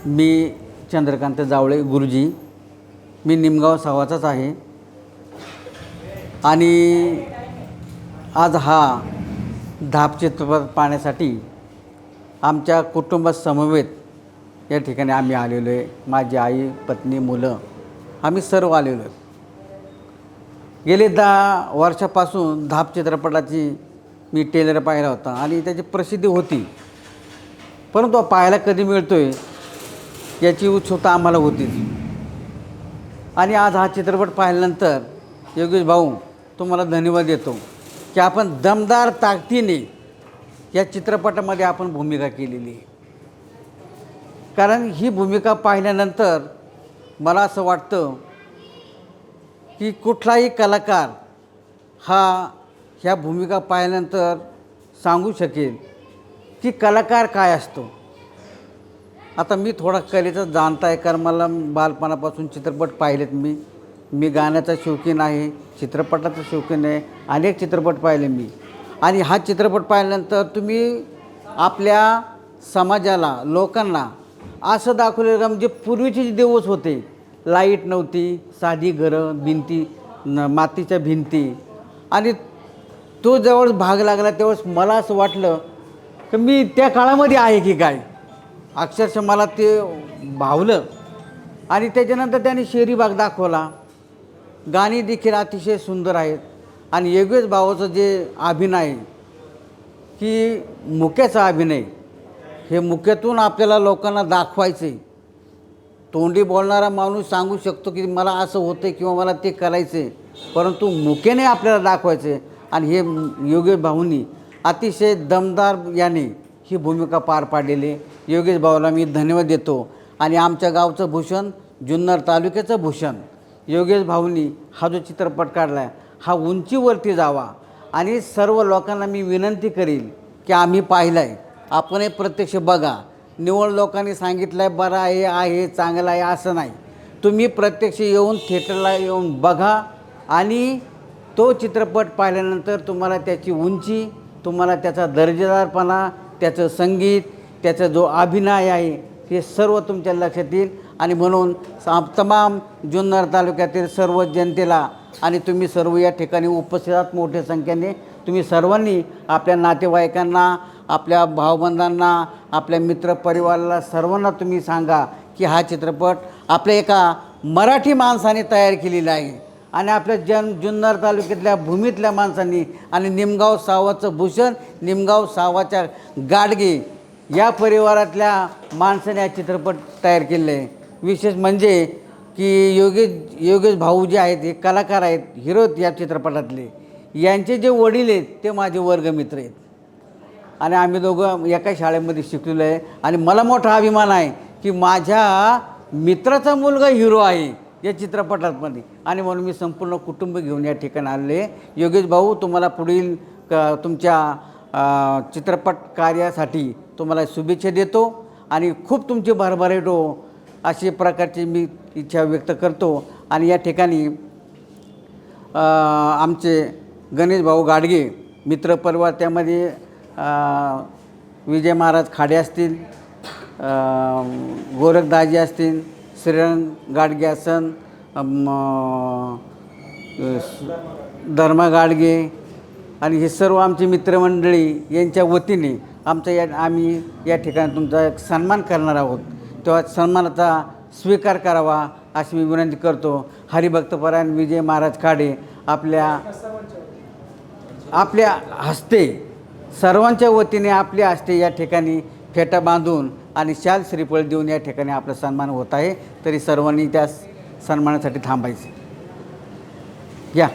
मी चंद्रकांत जावळे गुरुजी, मी निमगाव सावाचाच आहे आणि आज हा धाप चित्रपट पाहण्यासाठी आमच्या कुटुंबासमवेत या ठिकाणी आम्ही आलेलो आहे. माझी आई, पत्नी, मुलं आम्ही सर्व आलेलो आहे. गेले 10 वर्षापासून धाप चित्रपटाची मी ट्रेलर पाहिला होता आणि त्याची प्रसिद्धी होती, परंतु पाहायला कधी मिळतो आहे याची उत्सुकता आम्हाला होतीच. आणि आज हा चित्रपट पाहिल्यानंतर योगेश भाऊ तुम्हाला धन्यवाद देतो की आपण दमदार ताकदीने या चित्रपटामध्ये आपण भूमिका केलेली आहे. कारण ही भूमिका पाहिल्यानंतर मला असं वाटतं की कुठलाही कलाकार ह्या भूमिका पाहिल्यानंतर सांगू शकेल की कलाकार काय असतो. आता मी थोडा कलेचा जाणता आहे, कारण मला बालपणापासून चित्रपट पाहिलेत. मी गाण्याचा शौकीन आहे, चित्रपटाचा शौकीन आहे, अनेक चित्रपट पाहिले मी. आणि हा चित्रपट पाहिल्यानंतर तुम्ही आपल्या समाजाला, लोकांना असं दाखवलं का म्हणजे पूर्वीचे जे दिवस होते, लाईट नव्हती, साधी घरं, भिंती मातीच्या भिंती, आणि तो जवळ भाग लागला त्यावेळेस मला असं वाटलं की मी त्या काळामध्ये आहे की काय. अक्षरशः मला ते भावलं. आणि त्याच्यानंतर त्याने शहरी भाग दाखवला. गाणी देखील अतिशय सुंदर आहेत. आणि योगेश भावाचं जे अभिनय की मुक्याचा अभिनय, हे मुक्यातून आपल्याला लोकांना दाखवायचे. तोंडी बोलणारा माणूस सांगू शकतो की मला असं होतं किंवा मला ते करायचे, परंतु मुक्याने आपल्याला दाखवायचे. आणि हे योगेश भाऊंनी अतिशय दमदार याने ही भूमिका पार पाडलेली. योगेश भाऊला मी धन्यवाद देतो. आणि आमच्या गावचं भूषण, जुन्नर तालुक्याचं भूषण योगेश भाऊंनी हा जो चित्रपट काढला आहे हा उंचीवरती जावा. आणि सर्व लोकांना मी विनंती करील की आम्ही पाहिलं आहे, आपण हे प्रत्यक्ष बघा. निवड लोकांनी सांगितलं आहे बरं आहे चांगलं आहे असं नाही. तुम्ही प्रत्यक्ष येऊन थिएटरला येऊन बघा. आणि तो चित्रपट पाहिल्यानंतर तुम्हाला त्याची उंची, तुम्हाला त्याचा दर्जेदारपणा, त्याचं संगीत, त्याचा जो अभिनय आहे हे सर्व तुमच्या लक्षात येईल. आणि म्हणून तमाम जुन्नर तालुक्यातील सर्व जनतेला आणि तुम्ही सर्व या ठिकाणी उपस्थित आहात मोठ्या संख्येने, तुम्ही सर्वांनी आपल्या नातेवाईकांना, आपल्या भावबंधांना, आपल्या मित्रपरिवाराला सर्वांना तुम्ही सांगा की हा चित्रपट आपल्या एका मराठी माणसाने तयार केलेला आहे. आणि आपल्या जुन्नर तालुक्यातल्या भूमीतल्या माणसांनी आणि निमगाव सावाचं भूषण, निमगाव सावाच्या गाडगे या परिवारातल्या माणसाने हा चित्रपट तयार केलेला आहे. विशेष म्हणजे की योगेश भाऊ जे आहेत हे कलाकार आहेत, हिरो या चित्रपटातले. यांचे जे वडील आहेत ते माझे वर्गमित्र आहेत. आणि आम्ही दोघं एका शाळेमध्ये शिकलेलो आहे. आणि मला मोठा अभिमान आहे की माझ्या मित्राचा मुलगा हिरो आहे या चित्रपटामध्ये. आणि म्हणून मी संपूर्ण कुटुंब घेऊन या ठिकाणी आलेले. योगेश भाऊ, तुम्हाला पुढील तुमच्या चित्रपट कार्यासाठी तुम्हाला शुभेच्छा देतो. आणि खूप तुमची भरभराट हो अशी प्रकारची मी इच्छा व्यक्त करतो. आणि या ठिकाणी आमचे गणेश भाऊ गाडगे मित्रपरिवार, त्यामध्ये विजय महाराज खाडे असतील, गोरखदाजी असतील, श्रीरंग गाडगे असन, धर्मा गाडगे, आणि हे सर्व आमची मित्रमंडळी यांच्या वतीने आम्ही या ठिकाणी तुमचा एक सन्मान करणार आहोत. तेव्हा सन्मानाचा स्वीकार करावा अशी मी विनंती करतो. हरिभक्तपरायण विजय महाराज खाडे आपल्या हस्ते, सर्वांच्या वतीने आपल्या हस्ते या ठिकाणी फेटा बांधून आणि शाल श्रीफळ देऊन या ठिकाणी आपला सन्मान होत आहे. तरी सर्वांनी त्या सन्मानासाठी थांबायचे. या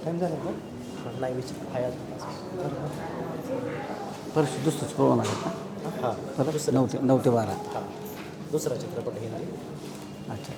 टाईम झाला का? नाही विचार आहे परत दुसरंच प्रोग्राम आहे का? हां परत 9 ते 12. हां दुसरा चित्रपट घेणार. अच्छा.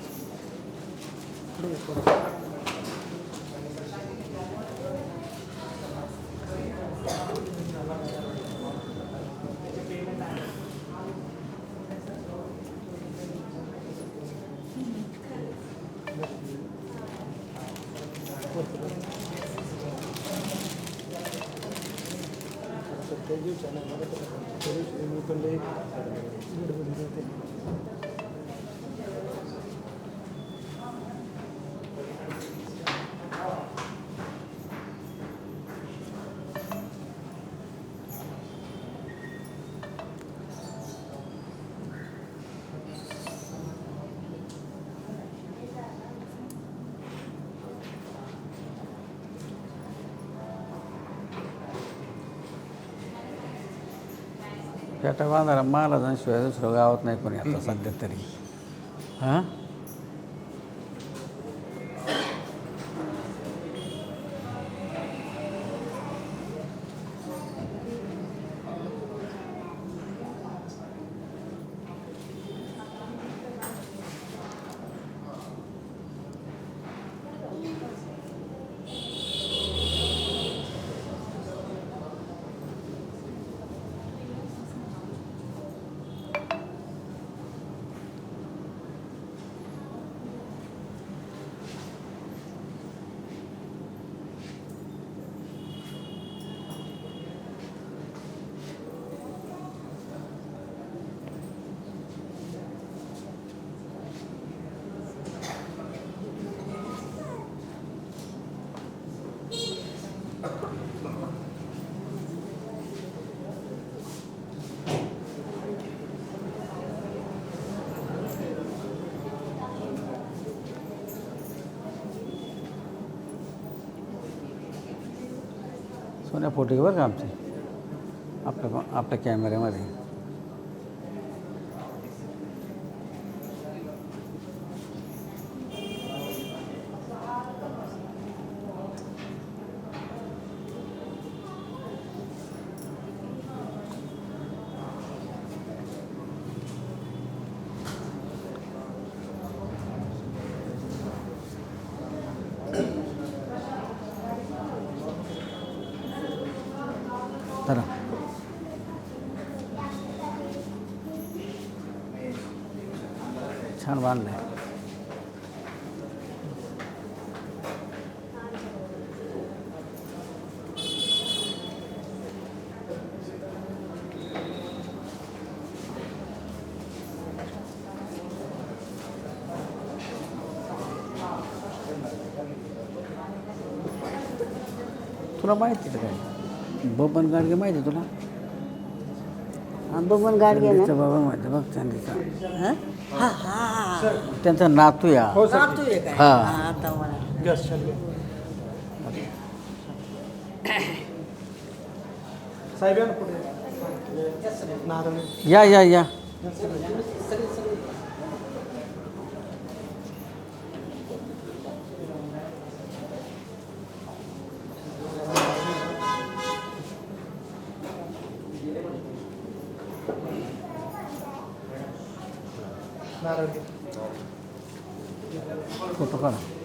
पेटा बांधायला मला जाऊन शिवाय दुसरं गावात नाही कोणी आता सध्या तरी. हां सोन्या फोटो घे बरं का आमचे आपल्या कॅमेऱ्यामध्ये. चला छान बांधलं आहे. तुला माहिती आहे काय बबन गाडगे माहिती आहे तुला? बबन गाडगे ना. बाबा माहिती बघ चांदीचा. हं? हा हा त्यांचा नातू या. नातू आहे काय? हा. हा, आता मला या या या फोटो काढा.